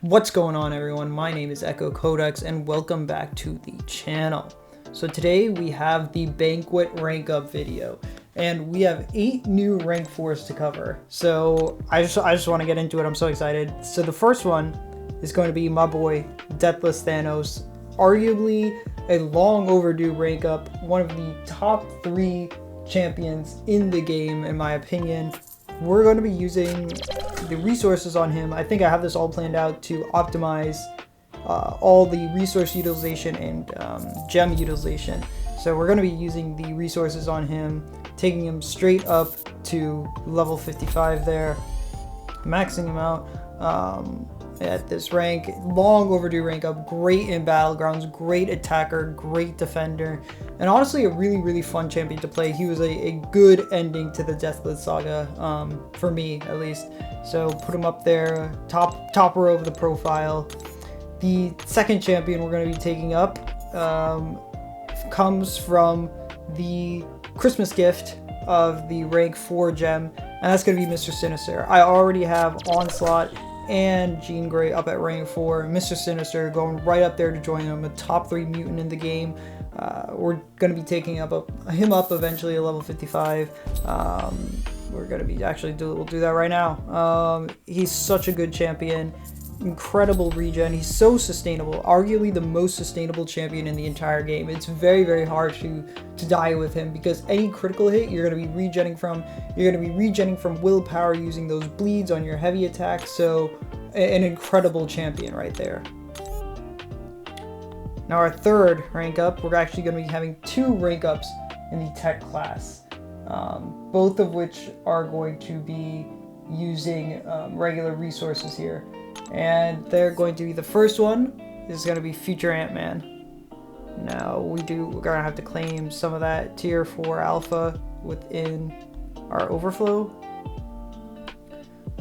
What's going on, everyone? My name is Echo Codex and welcome back to the channel. So today we have the Banquet rank up video and we have 8 new rank 4s to cover. So I just want to get into it. I'm so excited. So the first one is going to be my boy Deathless Thanos, arguably a long overdue rank up, one of the top 3 champions in the game in my opinion. We're going to be using the resources on him. I think I have this all planned out to optimize all the resource utilization and gem utilization. So we're going to be using the resources on him, taking him straight up to level 55 there, maxing him out at this rank. Long overdue rank up, great in battlegrounds, great attacker, great defender, and honestly a really fun champion to play. He was a good ending to the Deathless Saga, for me at least. So put him up there, top row of the profile. The second champion we're going to be taking up comes from the Christmas gift of the rank 4 gem, and that's going to be Mr. Sinister. I already have Onslaught and Jean Grey up at rank 4. Mr. Sinister going right up there to join him, a top 3 mutant in the game. We're going to be taking him up eventually at level 55. We're going to be we'll do that right now. He's such a good champion, incredible regen. He's so sustainable, arguably the most sustainable champion in the entire game. It's very hard to die with him because any critical hit you're going to be regenning from. You're going to be regenning from willpower using those bleeds on your heavy attack. So an incredible champion right there. Now our third rank up, we're actually going to be having 2 rank ups in the tech class, both of which are going to be using regular resources here. And they're going to be, the first one is going to be Future Ant-Man. Now we're going to have to claim some of that tier 4 alpha within our overflow.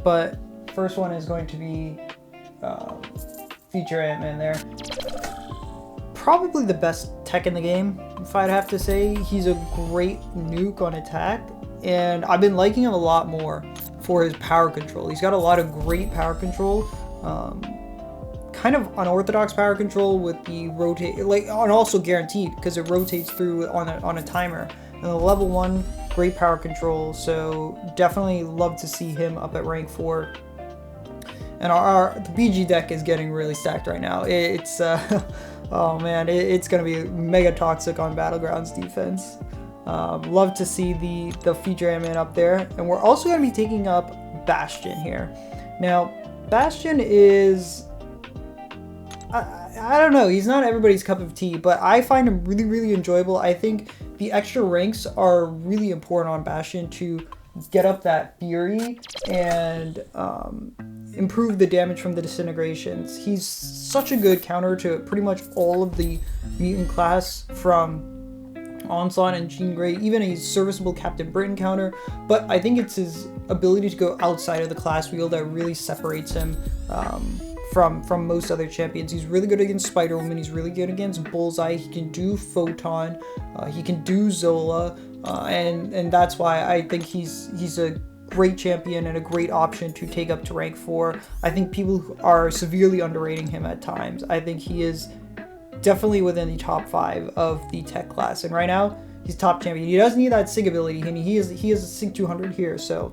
But first one is going to be Future Ant-Man there. Probably the best tech in the game, if I'd have to say. He's a great nuke on attack, and I've been liking him a lot more for his power control. He's got a lot of great power control. Kind of unorthodox power control with the rotate, and also guaranteed because it rotates through on a timer. And the level 1, great power control, so definitely love to see him up at rank 4. And the BG deck is getting really stacked right now. It's oh man, it's gonna be mega toxic on Battlegrounds defense. Love to see the Future Ant-Man up there, and we're also gonna be taking up Bastion here. Now Bastion is, I don't know, he's not everybody's cup of tea, but I find him really enjoyable. I think the extra ranks are really important on Bastion to get up that fury and improve the damage from the disintegrations. He's such a good counter to pretty much all of the mutant class, from Onslaught and Jean Grey, even a serviceable Captain Britain counter, but I think it's his ability to go outside of the class wheel that really separates him from most other champions. He's really good against Spider-Woman, he's really good against Bullseye, he can do Photon, he can do Zola, and that's why I think he's a great champion and a great option to take up to rank 4. I think people are severely underrating him at times. I think he is definitely within the top 5 of the tech class, and right now he's top champion. He doesn't need that Sig ability, and he has a Sig 200 here, so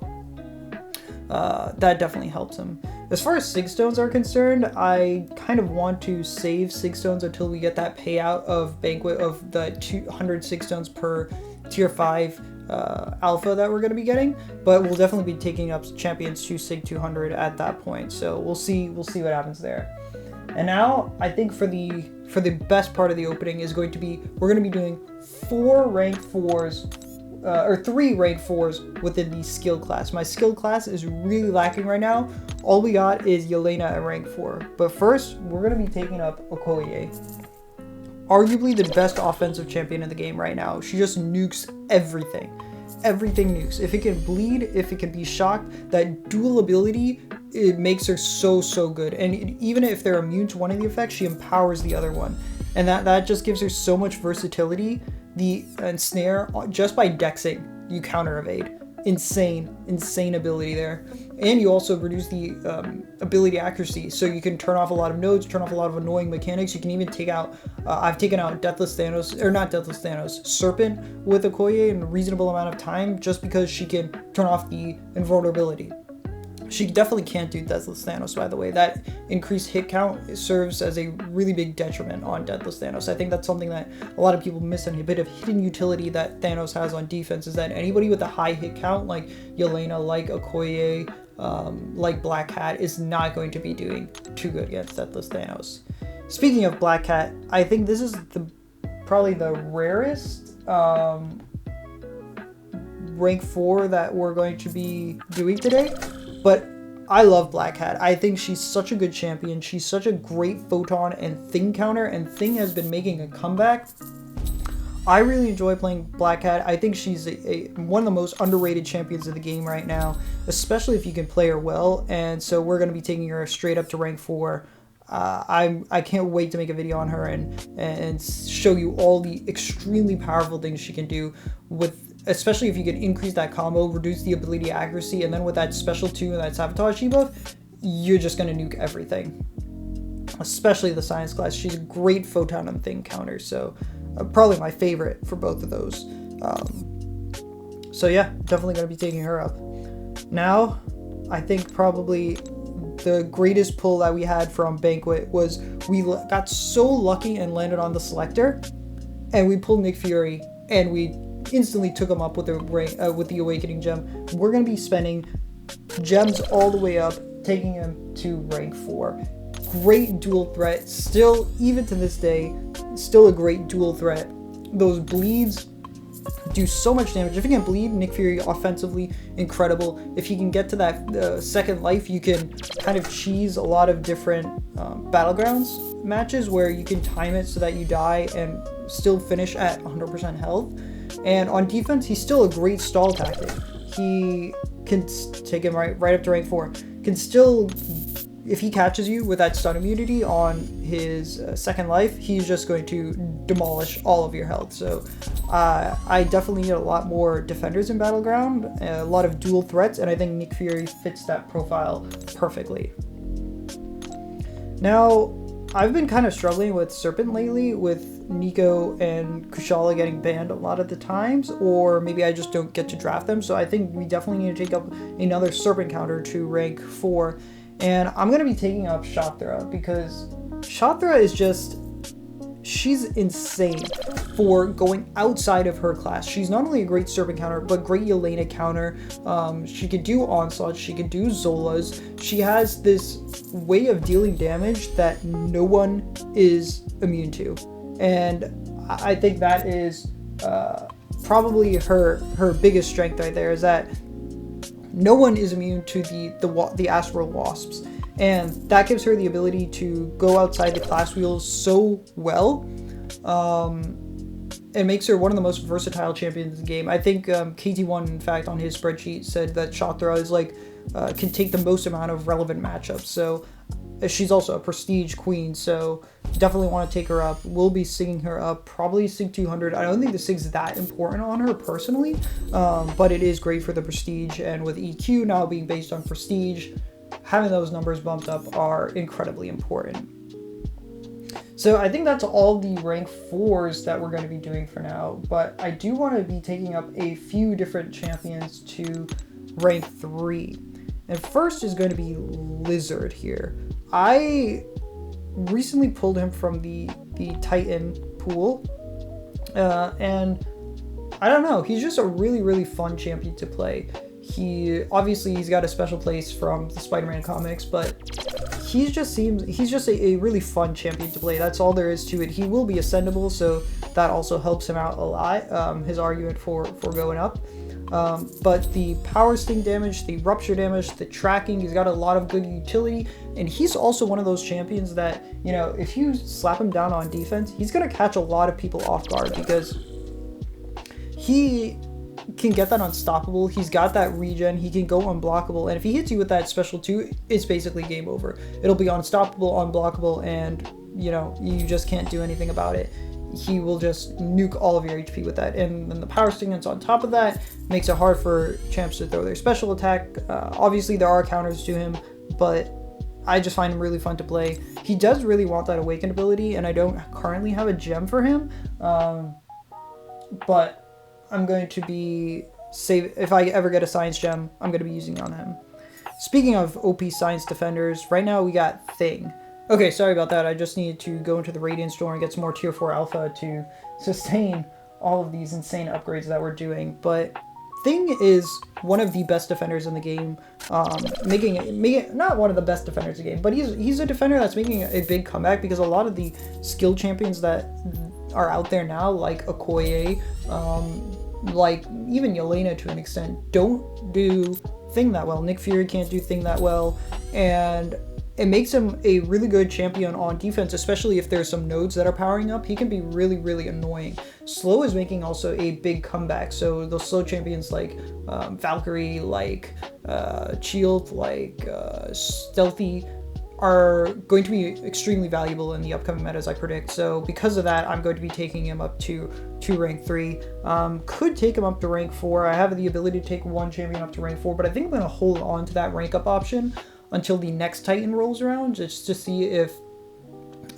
that definitely helps him. As far as Sig Stones are concerned, I kind of want to save Sig Stones until we get that payout of Banquet of the 200 Sig Stones per tier 5 alpha that we're going to be getting, but we'll definitely be taking up champions to Sig 200 at that point, so we'll see what happens there. And now I think for the best part of the opening is going to be, we're going to be doing 4 rank 4s, or 3 rank 4s within the skill class. My skill class is really lacking right now. All we got is Yelena at rank 4. But first, we're going to be taking up Okoye. Arguably the best offensive champion in the game right now. She just nukes everything. Everything nukes. If it can bleed, if it can be shocked, that dual ability, it makes her so good. And even if they're immune to one of the effects, she empowers the other one. And that just gives her so much versatility. The ensnare, just by dexing, you counter evade. Insane ability there. and you also reduce the ability accuracy, so you can turn off a lot of nodes, turn off a lot of annoying mechanics. You can even take out, I've taken out Deathless Thanos, or not Deathless Thanos, Serpent with Okoye in a reasonable amount of time, just because she can turn off the invulnerability. She definitely can't do Deathless Thanos, by the way. That increased hit count serves as a really big detriment on Deathless Thanos. I think that's something that a lot of people miss, and a bit of hidden utility that Thanos has on defense is that anybody with a high hit count, like Yelena, like Okoye, like Black Cat, is not going to be doing too good against Deathless Thanos. Speaking of Black Cat, I think this is probably the rarest rank 4 that we're going to be doing today. But I love Black Cat. I think she's such a good champion. She's such a great Photon and Thing counter, and Thing has been making a comeback. I really enjoy playing Black Cat. I think she's one of the most underrated champions of the game right now, especially if you can play her well. And so we're going to be taking her straight up to rank 4. I can't wait to make a video on her and show you all the extremely powerful things she can do, with especially if you can increase that combo, reduce the ability accuracy, and then with that special 2 and that sabotage debuff, you're just going to nuke everything. Especially the science class. She's a great Photon and Thing counter, so probably my favorite for both of those. So yeah, definitely going to be taking her up. Now, I think probably the greatest pull that we had from Banquet was we got so lucky and landed on the Selector, and we pulled Nick Fury, and we instantly took him up with the Awakening Gem. We're going to be spending gems all the way up, taking him to rank 4. Great dual threat, still, even to this day, still a great dual threat. Those bleeds do so much damage. If you can bleed Nick Fury offensively, incredible. If you can get to that second life, you can kind of cheese a lot of different Battlegrounds matches where you can time it so that you die and still finish at 100% health. And on defense, he's still a great stall tactic. He can take him right up to rank 4. Can still, if he catches you with that stun immunity on his second life, he's just going to demolish all of your health. So I definitely need a lot more defenders in Battleground, a lot of dual threats, and I think Nick Fury fits that profile perfectly. Now, I've been kind of struggling with Serpent lately, with Nico and Kushala getting banned a lot of the times, or maybe I just don't get to draft them. So I think we definitely need to take up another Serpent counter to rank 4. And I'm going to be taking up Shathra, because Shathra is just, she's insane for going outside of her class. She's not only a great Serpent counter, but great Yelena counter. She could do Onslaught, she could do Zolas. She has this way of dealing damage that no one is immune to. And I think that is probably her biggest strength right there, is that no one is immune to the Astral Wasps. And that gives her the ability to go outside the class wheels so well. It makes her one of the most versatile champions in the game. I think KT1, in fact, on his spreadsheet said that Shathra is like, can take the most amount of relevant matchups. So she's also a prestige queen, so definitely want to take her up. We'll be singing her up, probably Sig 200. I don't think the Sig's that important on her personally, but it is great for the prestige, and with EQ now being based on prestige, having those numbers bumped up are incredibly important. So I think that's all the rank 4s that we're going to be doing for now, but I do want to be taking up a few different champions to rank 3. And first is going to be Lizard here. I recently pulled him from the Titan pool, and I don't know, he's just a really fun champion to play. He's got a special place from the Spider-Man comics, but he's just a really fun champion to play. That's all there is to it. He will be ascendable, so that also helps him out a lot, his argument for going up. But the power sting damage, the rupture damage, the tracking, he's got a lot of good utility, and he's also one of those champions that, you know, if you slap him down on defense, he's going to catch a lot of people off guard, because he can get that unstoppable. He's got that regen, he can go unblockable, and if he hits you with that special 2, it's basically game over. It'll be unstoppable, unblockable, and, you know, you just can't do anything about it. he will just nuke all of your HP with that. And then the power statements on top of that makes it hard for champs to throw their special attack. Obviously there are counters to him, but I just find him really fun to play. He does really want that awakened ability, and I don't currently have a gem for him, but I'm going to be if I ever get a science gem, I'm going to be using it on him. Speaking of OP science defenders, right now we got Thing. Okay, sorry about that. I just needed to go into the Radiant Store and get some more tier 4 alpha to sustain all of these insane upgrades that we're doing. But Thing is one of the best defenders in the game, making not one of the best defenders in the game, but he's a defender that's making a big comeback, because a lot of the skill champions that are out there now, like Okoye, like even Yelena to an extent, don't do Thing that well. Nick Fury can't do Thing that well, and it makes him a really good champion on defense, especially if there's some nodes that are powering up. He can be really, really annoying. Slow is making also a big comeback. So those slow champions like Valkyrie, like Shield, like Stealthy are going to be extremely valuable in the upcoming metas, I predict. So because of that, I'm going to be taking him up to rank 3. Could take him up to rank 4. I have the ability to take one champion up to rank 4, but I think I'm going to hold on to that rank up option until the next Titan rolls around, just to see if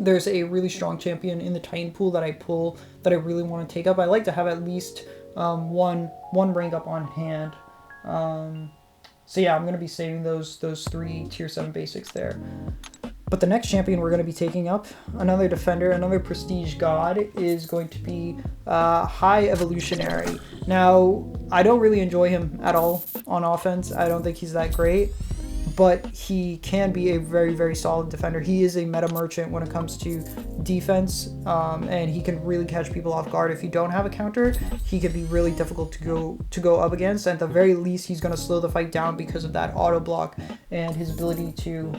there's a really strong champion in the Titan pool that I pull that I really want to take up. I like to have at least one rank up on hand. So yeah, I'm going to be saving those 3 tier 7 basics there. But the next champion we're going to be taking up, another defender, another prestige god, is going to be High Evolutionary. Now, I don't really enjoy him at all on offense. I don't think he's that great, but he can be a very, very solid defender. He is a meta merchant when it comes to defense, and he can really catch people off guard. If you don't have a counter, he can be really difficult to go up against. At the very least, he's going to slow the fight down because of that auto block and his ability to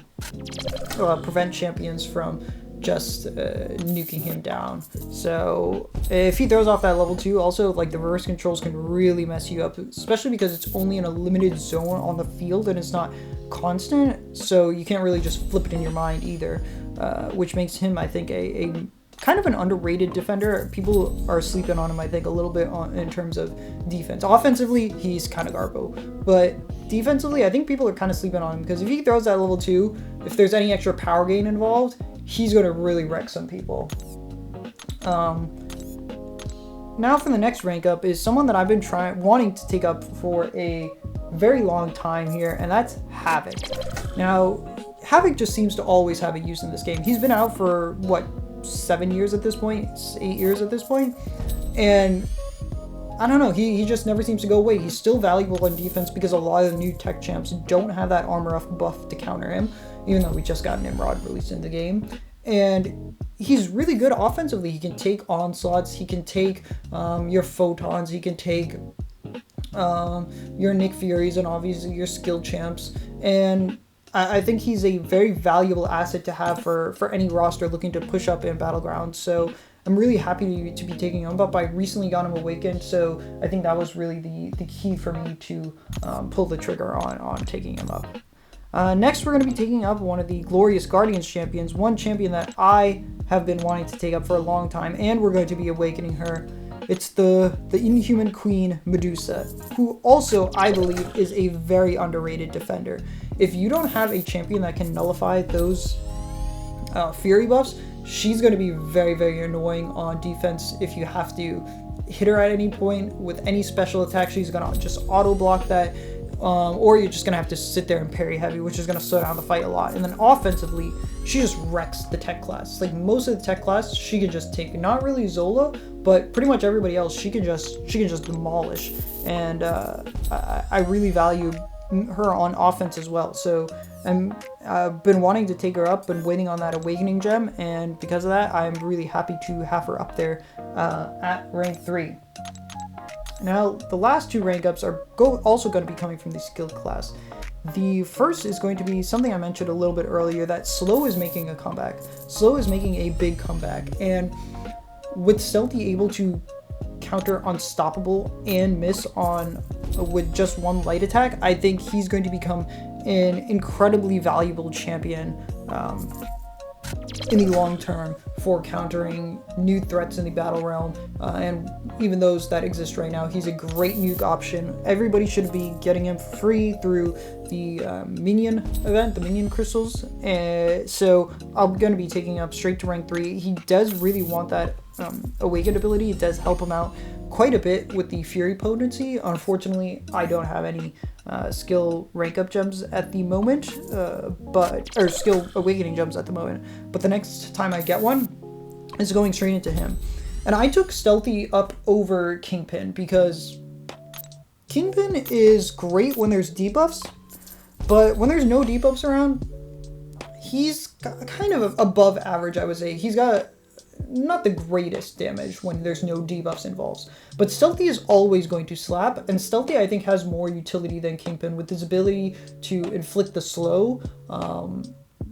prevent champions from just nuking him down. So if he throws off that level 2, also like the reverse controls can really mess you up, especially because it's only in a limited zone on the field and it's not constant, so you can't really just flip it in your mind either, which makes him, I think, a kind of an underrated defender. People are sleeping on him, I think, a little bit in terms of defense. Offensively, he's kind of garbo, but defensively, I think people are kind of sleeping on him, because if he throws that level 2, if there's any extra power gain involved, he's going to really wreck some people. Now for the next rank up is someone that I've been wanting to take up for a very long time here, and that's Havoc. Now, Havoc just seems to always have a use in this game. He's been out for, what, 7 years at this point? 8 years at this point? And I don't know, he just never seems to go away. He's still valuable on defense because a lot of the new tech champs don't have that armor up buff to counter him, even though we just got Nimrod released in the game. And he's really good offensively. He can take onslaughts, he can take your photons, he can take your Nick Furies, and obviously your skill champs. And I think he's a very valuable asset to have for any roster looking to push up in Battlegrounds. So I'm really happy to be taking him up. I recently got him awakened, so I think that was really the key for me to pull the trigger on taking him up. Next, we're going to be taking up one of the Glorious Guardians champions, one champion that I have been wanting to take up for a long time, and we're going to be awakening her. It's the Inhuman Queen, Medusa, who also, I believe, is a very underrated defender. If you don't have a champion that can nullify those Fury buffs, she's going to be very, very annoying on defense. If you have to hit her at any point with any special attack, she's going to just auto block that. Or you're just going to have to sit there and parry heavy, which is going to slow down the fight a lot. And then offensively, she just wrecks the tech class. Like most of the tech class, she can just take. Not really Zola, but pretty much everybody else, she can just demolish. And I really value her on offense as well. So I've been wanting to take her up and waiting on that awakening gem. And because of that, I'm really happy to have her up there at rank 3. Now, the last 2 rank ups are also going to be coming from the skilled class. The first is going to be something I mentioned a little bit earlier, that Slow is making a comeback. Slow is making a big comeback, and with Stealthy able to counter Unstoppable and miss with just one light attack, I think he's going to become an incredibly valuable champion in the long term for countering new threats in the battle realm, and even those that exist right now. He's a great nuke option. Everybody should be getting him free through the minion event, the minion crystals, and so I'm going to be taking him up straight to rank 3. He does really want that awakened ability. It does help him out quite a bit with the Fury potency. Unfortunately, I don't have any skill rank up gems at the moment, or skill awakening gems at the moment, but the next time I get one is going straight into him. And I took Stealthy up over Kingpin because Kingpin is great when there's debuffs, but when there's no debuffs around, he's kind of above average, I would say. He's got not the greatest damage when there's no debuffs involved, but Stealthy is always going to slap, and Stealthy I think has more utility than Kingpin with his ability to inflict the slow,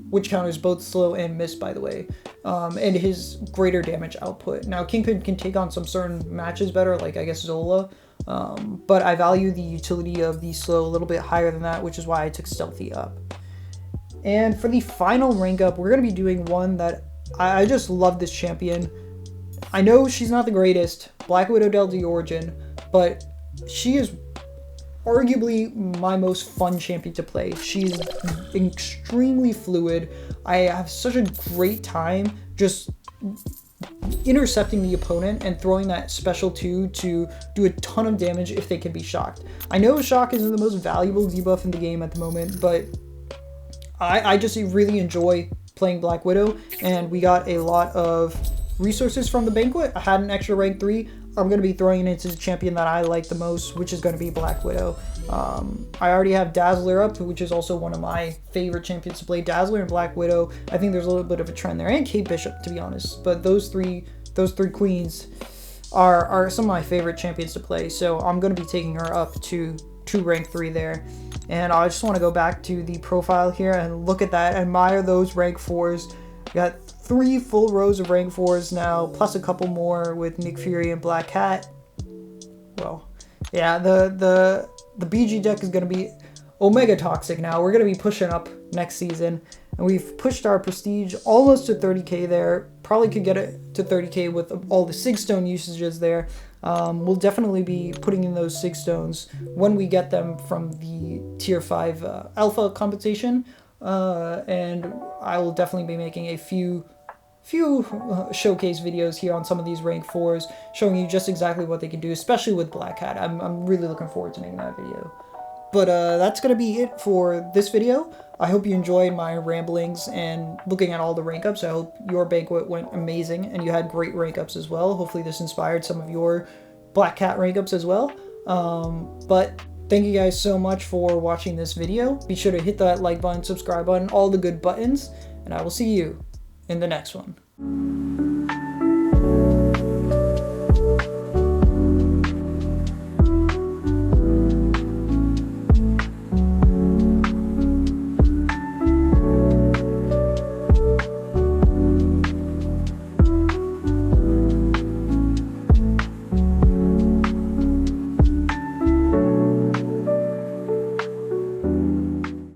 which counters both slow and miss, by the way, and his greater damage output. Now Kingpin can take on some certain matches better, like I guess Zola, but I value the utility of the slow a little bit higher than that, which is why I took Stealthy up. And for the final rank up, we're going to be doing one that I just love this champion. I know she's not the greatest, Black Widow Delta Origin, but she is arguably my most fun champion to play. She's extremely fluid. I have such a great time just intercepting the opponent and throwing that special 2 to do a ton of damage if they can be shocked. I know shock isn't the most valuable debuff in the game at the moment, but I just really enjoy playing Black Widow, and we got a lot of resources from the banquet. I had an extra rank 3. I'm going to be throwing it into the champion that I like the most, which is going to be Black Widow. I already have Dazzler up, which is also one of my favorite champions to play. Dazzler and Black Widow. I think there's a little bit of a trend there, and Kate Bishop, to be honest. But those three queens are some of my favorite champions to play. So I'm going to be taking her up to rank 3 there. And I just want to go back to the profile here and look at that, admire those rank 4s. We got 3 full rows of rank 4s now, plus a couple more with Nick Fury and Black Cat. Well, yeah, the BG deck is going to be Omega Toxic now. We're going to be pushing up next season, and we've pushed our prestige almost to 30k there. Probably could get it to 30k with all the Sig Stone usages there. We'll definitely be putting in those Sig Stones when we get them from the tier 5 alpha compensation, and I will definitely be making a few showcase videos here on some of these rank 4s, showing you just exactly what they can do, especially with Black Cat. I'm really looking forward to making that video. But that's going to be it for this video. I hope you enjoyed my ramblings and looking at all the rank ups. I hope your banquet went amazing and you had great rank ups as well. Hopefully this inspired some of your Black Cat rank ups as well. But thank you guys so much for watching this video. Be sure to hit that like button, subscribe button, all the good buttons, and I will see you in the next one.